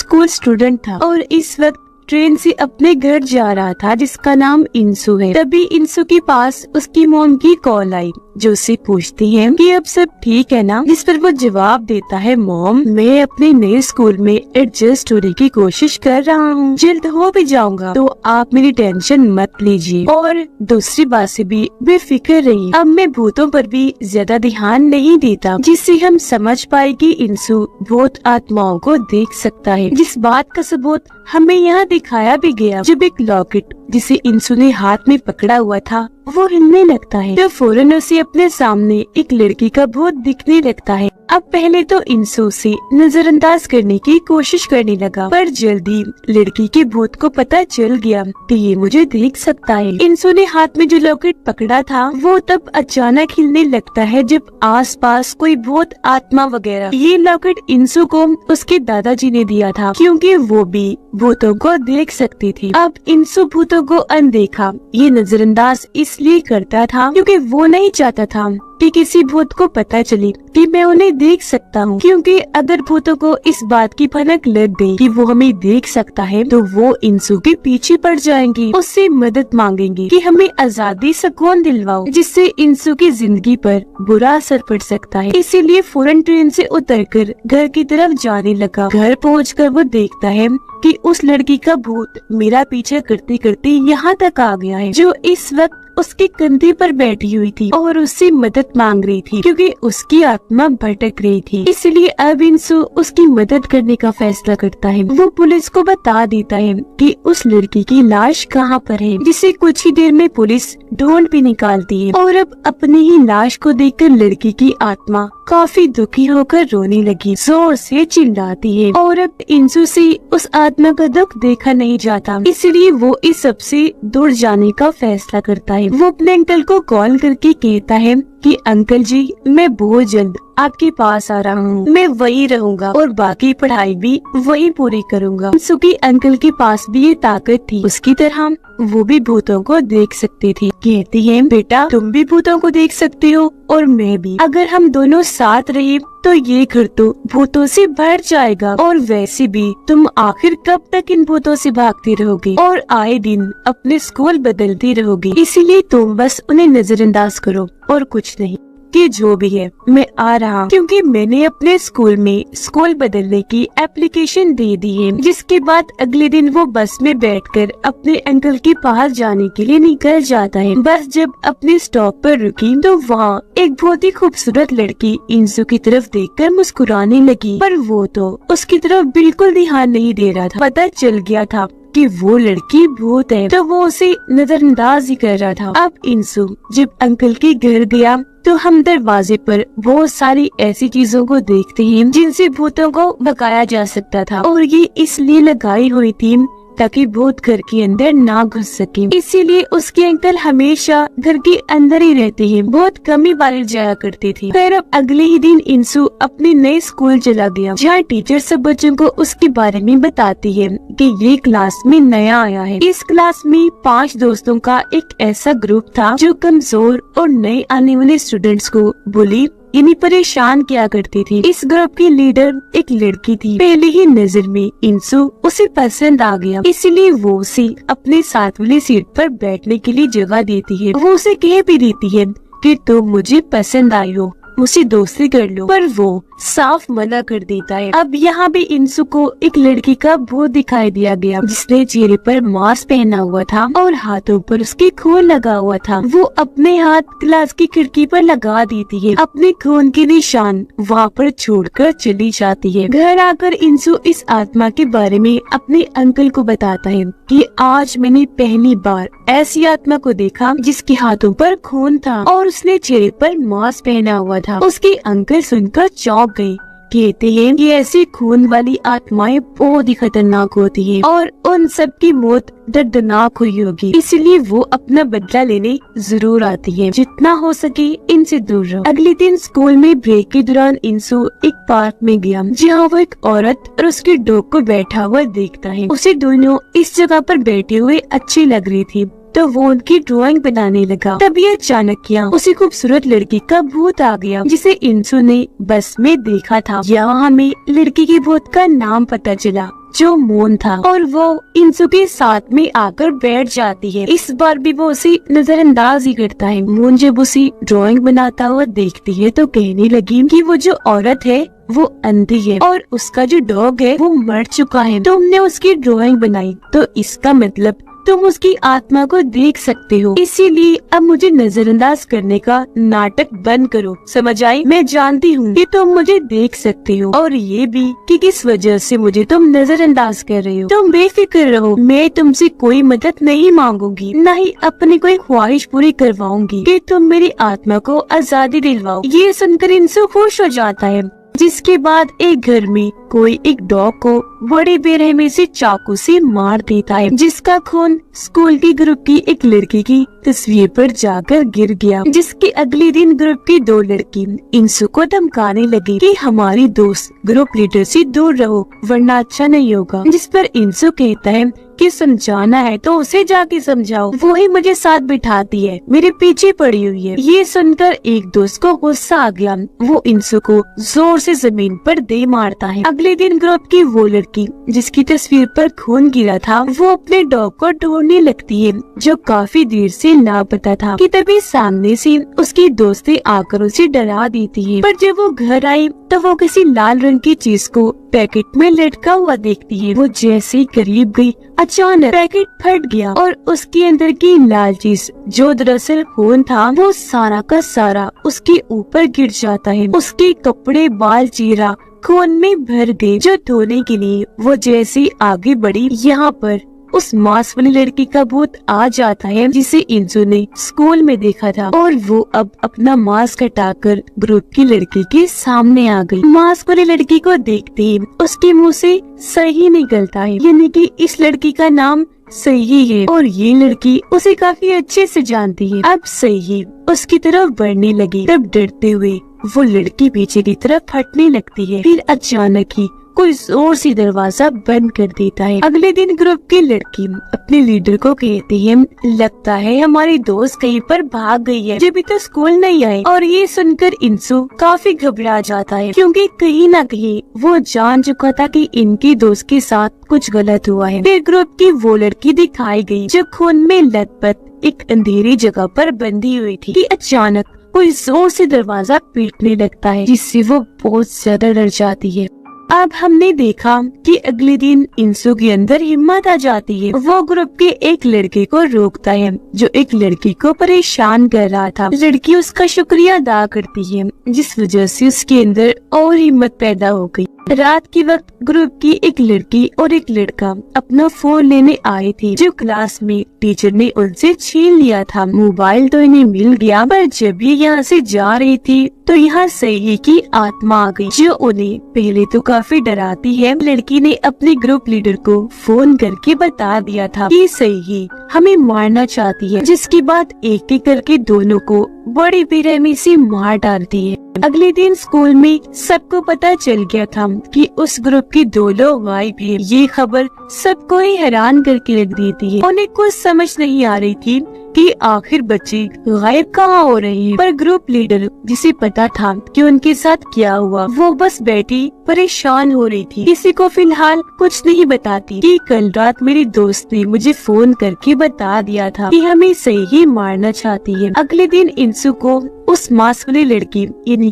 School student था और इस वक्त ट्रेन से अपने घर जा रहा था, जिसका नाम इंसु है। तभी इंसु के पास उसकी मॉम की कॉल आई, जो उससे पूछती है कि अब सब ठीक है ना। जिस पर वो जवाब देता है, मॉम मैं अपने नए स्कूल में एडजस्ट होने की कोशिश कर रहा हूँ, जल्द हो भी जाऊंगा, तो आप मेरी टेंशन मत लीजिए। और दूसरी बात से भी बेफिक्र रही, अब मैं भूतों पर भी ज्यादा ध्यान नहीं देता, जिससे हम समझ पाए कि इंसु भूत आत्माओं को देख सकता है। जिस बात का सबूत हमें यहाँ दिखाया भी गया, जब एक लॉकेट जिसे इंसु ने हाथ में पकड़ा हुआ था वो हिलने लगता है, तो फौरन उसे अपने सामने एक लड़की का भूत दिखने लगता है। अब पहले तो इंसु उसे नजरअंदाज करने की कोशिश करने लगा, पर जल्दी लड़की के भूत को पता चल गया कि ये मुझे देख सकता है। इंसु ने हाथ में जो लॉकेट पकड़ा था वो तब अचानक हिलने लगता है जब आसपास कोई भूत आत्मा वगैरह। ये लॉकेट इंसु को उसके दादाजी ने दिया था, क्योंकि वो भी भूतों को देख सकती थी। अब इंसु भूतों को अनदेखा ये नजरअंदाज इसलिए करता था क्योंकि वो नहीं चाहता था कि किसी भूत को पता चले कि मैं उन्हें देख सकता हूँ, क्योंकि अगर भूतों को इस बात की भनक लग गई कि वो हमें देख सकता है तो वो इंसु के पीछे पड़ जाएंगी, उससे मदद मांगेंगी कि हमें आजादी सुकून दिलवाओ, जिससे इंसु की जिंदगी पर बुरा असर पड़ सकता है। इसीलिए फौरन ट्रेन से उतरकर घर की तरफ जाने लगा। घर पहुंचकर वो देखता है कि उस लड़की का भूत मेरा पीछा करते करते यहाँ तक आ गया है, जो इस वक्त उसके कंधे पर बैठी हुई थी और उससे मदद मांग रही थी, क्योंकि उसकी आत्मा भटक रही थी। इसलिए अब इंसु उसकी मदद करने का फैसला करता है। वो पुलिस को बता देता है कि उस लड़की की लाश कहाँ पर है, जिसे कुछ ही देर में पुलिस ढूंढ भी निकालती है। और अब अपनी ही लाश को देखकर लड़की की आत्मा काफी दुखी होकर रोने लगी, जोर से चिल्लाती है। और अब इंसु से उस आत्मा का दुख देखा नहीं जाता, इसलिए वो इस सबसे दूर जाने का फैसला करता है। वो अपने अंकल को कॉल करके कहता है कि अंकल जी मैं बहुत जल्द आपके पास आ रहा हूँ, मैं वही रहूंगा और बाकी पढ़ाई भी वही पूरी करूंगा। इंसु के अंकल के पास भी ये ताकत थी, उसकी तरह वो भी भूतों को देख सकती थी। कहती है बेटा तुम भी भूतों को देख सकते हो और मैं भी, अगर हम दोनों साथ रहे तो ये घर तो भूतों से भर जाएगा, और वैसे भी तुम आखिर कब तक इन भूतों से भागती रहोगे और आए दिन अपने स्कूल बदलती रहोगी। इसीलिए तुम बस उन्हें नजरअंदाज करो और कुछ नहीं, कि जो भी है मैं आ रहा हूँ, क्योंकि मैंने अपने स्कूल में स्कूल बदलने की एप्लीकेशन दे दी है। जिसके बाद अगले दिन वो बस में बैठकर अपने अंकल के पास जाने के लिए निकल जाता है। बस जब अपने स्टॉप पर रुकी तो वहाँ एक बहुत ही खूबसूरत लड़की इंसु की तरफ देखकर मुस्कुराने लगी, पर वो तो उसकी तरफ बिल्कुल ध्यान नहीं दे रहा था। पता चल गया था कि वो लड़की भूत है, तो वो उसे नजरअंदाज ही कर रहा था। अब इंसु जब अंकल के घर गया तो हम दरवाजे पर बहुत सारी ऐसी चीजों को देखते हैं जिनसे भूतों को भगाया जा सकता था, और ये इसलिए लगाई हुई थी ताकि भूत घर के अंदर ना घुस सके। इसीलिए उसके अंकल हमेशा घर के अंदर ही रहते हैं, बहुत कम ही बाहर जाया करते थे। फिर अब अगले ही दिन इंसु अपने नए स्कूल चला गया, जहाँ टीचर सब बच्चों को उसके बारे में बताती है कि ये क्लास में नया आया है। इस क्लास में 5 दोस्तों का एक ऐसा ग्रुप था जो कमजोर और नए आने वाले स्टूडेंट्स को बुली यानी परेशान किया करती थी। इस ग्रुप की लीडर एक लड़की थी। पहले ही नजर में इंसु उसे पसंद आ गया, इसलिए वो उसे अपने साथ वाली सीट पर बैठने के लिए जगह देती है। वो उसे कह भी देती है कि तुम मुझे पसंद आई हो, मुझसे दोस्ती कर लो, पर वो साफ मना कर देता है। अब यहाँ भी इंसु को एक लड़की का भूत दिखाई दिया गया, जिसने चेहरे पर मास्क पहना हुआ था और हाथों पर उसके खून लगा हुआ था। वो अपने हाथ क्लास की खिड़की पर लगा देती है, अपने खून के निशान वहाँ पर छोड़कर चली जाती है। घर आकर इंसु इस आत्मा के बारे में अपने अंकल को बताता है कि आज मैंने पहली बार ऐसी आत्मा को देखा जिसके हाथों पर खून था और उसने चेहरे पर मास्क पहना हुआ था। उसके अंकल सुनकर चौंक गए। कहते हैं कि ऐसी खून वाली आत्माएं बहुत ही खतरनाक होती हैं और उन सब की मौत दर्दनाक हुई होगी, इसलिए वो अपना बदला लेने जरूर आती है। जितना हो सके इनसे दूर रहो। अगले दिन स्कूल में ब्रेक के दौरान इंसु एक पार्क में गया, जहाँ वो एक औरत और उसके डॉग को बैठा हुआ देखता है। उसे दोनों इस जगह पर बैठे हुए अच्छी लग रही थी, तो वो उनकी ड्राइंग बनाने लगा। तभी अचानक किया उसी खूबसूरत लड़की का भूत आ गया, जिसे इंसु ने बस में देखा था। यहाँ हमें लड़की के भूत का नाम पता चला, जो मोन था, और वो इंसु के साथ में आकर बैठ जाती है। इस बार भी वो उसे नजरअंदाज ही करता है। मोन जब उसी ड्राइंग बनाता हुआ देखती है तो कहने लगी कि वो जो औरत है वो अंधी है और उसका जो डॉग है वो मर चुका है। तुमने उसकी ड्राइंग बनाई तो इसका मतलब तुम उसकी आत्मा को देख सकते हो, इसीलिए अब मुझे नजरअंदाज करने का नाटक बंद करो, समझ आई? मैं जानती हूँ कि तुम मुझे देख सकते हो और ये भी कि किस वजह से मुझे तुम नजरअंदाज कर रहे हो। तुम बेफिक्र रहो, मैं तुमसे कोई मदद नहीं मांगूंगी, न ही अपनी कोई ख्वाहिश पूरी करवाऊंगी कि तुम मेरी आत्मा को आजादी दिलवाओ। ये सुनकर इंसु खुश हो जाता है। जिसके बाद एक घर में कोई एक डॉग को बड़े बेरहमी से चाकू से मार देता है, जिसका खून स्कूल की ग्रुप की एक लड़की की तस्वीर पर जाकर गिर गया। जिसके अगले दिन ग्रुप की 2 लड़की इंसु को धमकाने लगी कि हमारी दोस्त ग्रुप लीडर से दूर रहो वरना अच्छा नहीं होगा। जिस पर इंसु कहता है कि समझाना है तो उसे जाके समझाओ, वो ही मुझे साथ बिठाती है, मेरे पीछे पड़ी हुई है। ये सुनकर एक दोस्त को गुस्सा आ गया, वो इंसु को जोर से जमीन पर दे मारता है। अगले दिन ग्रुप की वो लड़की जिसकी तस्वीर पर खून गिरा था वो अपने डॉग को ढूंढने लगती है जो काफी देर से लापता था कि तभी सामने से उसकी दोस्तें आकर उसे डरा देती है। पर जब वो घर आई तो वो किसी लाल रंग की चीज को पैकेट में लटका हुआ देखती है। वो जैसे ही करीब गई अचानक पैकेट फट गया और उसके अंदर की लाल चीज जो दरअसल खून था वो सारा का सारा उसके ऊपर गिर जाता है। उसके कपड़े बाल चीरा खून में भर गए जो धोने के लिए वो जैसे आगे बढ़ी, यहाँ पर उस मास्क वाली लड़की का भूत आ जाता है जिसे इंसु ने स्कूल में देखा था और वो अब अपना मास्क हटाकर ग्रुप की लड़की के सामने आ गई। मास्क वाली लड़की को देखते ही उसके मुंह से सही निकलता है, यानी कि इस लड़की का नाम सही है और ये लड़की उसे काफी अच्छे से जानती है। अब सही उसकी तरफ बढ़ने लगी, तब डरते हुए वो लड़की पीछे की तरफ हटने लगती है। फिर अचानक ही कोई जोर से दरवाजा बंद कर देता है। अगले दिन ग्रुप की लड़की अपने लीडर को कहती है, लगता है हमारी दोस्त कहीं पर भाग गई है, जब तो स्कूल नहीं आए। और ये सुनकर इंसु काफी घबरा जाता है क्योंकि कहीं न कहीं वो जान चुका था कि इनकी दोस्त के साथ कुछ गलत हुआ है। फिर ग्रुप की वो लड़की दिखाई गई जो खून में लथपथ एक अंधेरी जगह पर बंधी हुई थी कि अचानक कोई जोर से दरवाजा पीटने लगता है जिससे वो बहुत ज्यादा डर जाती है। अब हमने देखा कि अगले दिन इंसु के अंदर हिम्मत आ जाती है। वो ग्रुप के एक लड़के को रोकता है जो एक लड़की को परेशान कर रहा था। लड़की उसका शुक्रिया अदा करती है जिस वजह से उसके अंदर और हिम्मत पैदा हो गई। रात के वक्त ग्रुप की एक लड़की और एक लड़का अपना फोन लेने आए थे जो क्लास में टीचर ने उनसे छीन लिया था। मोबाइल तो इन्हें मिल गया, पर जब ये यहाँ से जा रही थी तो यहाँ सही की आत्मा आ गई जो उन्हें पहले तो काफी डराती है। लड़की ने अपने ग्रुप लीडर को फोन करके बता दिया था कि सही हमें मारना चाहती है, जिसके बाद एक एक करके दोनों को बड़ी बेरहमी से मार डालती है। अगले दिन स्कूल में सबको पता चल गया था कि उस ग्रुप की 2 लोग गायब है। ये खबर सबको ही हैरान करके रख देती है। उन्हें कुछ समझ नहीं आ रही थी कि आखिर बच्चे गायब कहाँ हो रहे हैं। पर ग्रुप लीडर जिसे पता था कि उनके साथ क्या हुआ, वो बस बैठी परेशान हो रही थी। किसी को फिलहाल कुछ नहीं बताती कि कल रात मेरी दोस्त ने मुझे फोन करके बता दिया था कि हमें सही मारना चाहती है। अगले दिन इंसु को उस मास्क वाली लड़की यानी कि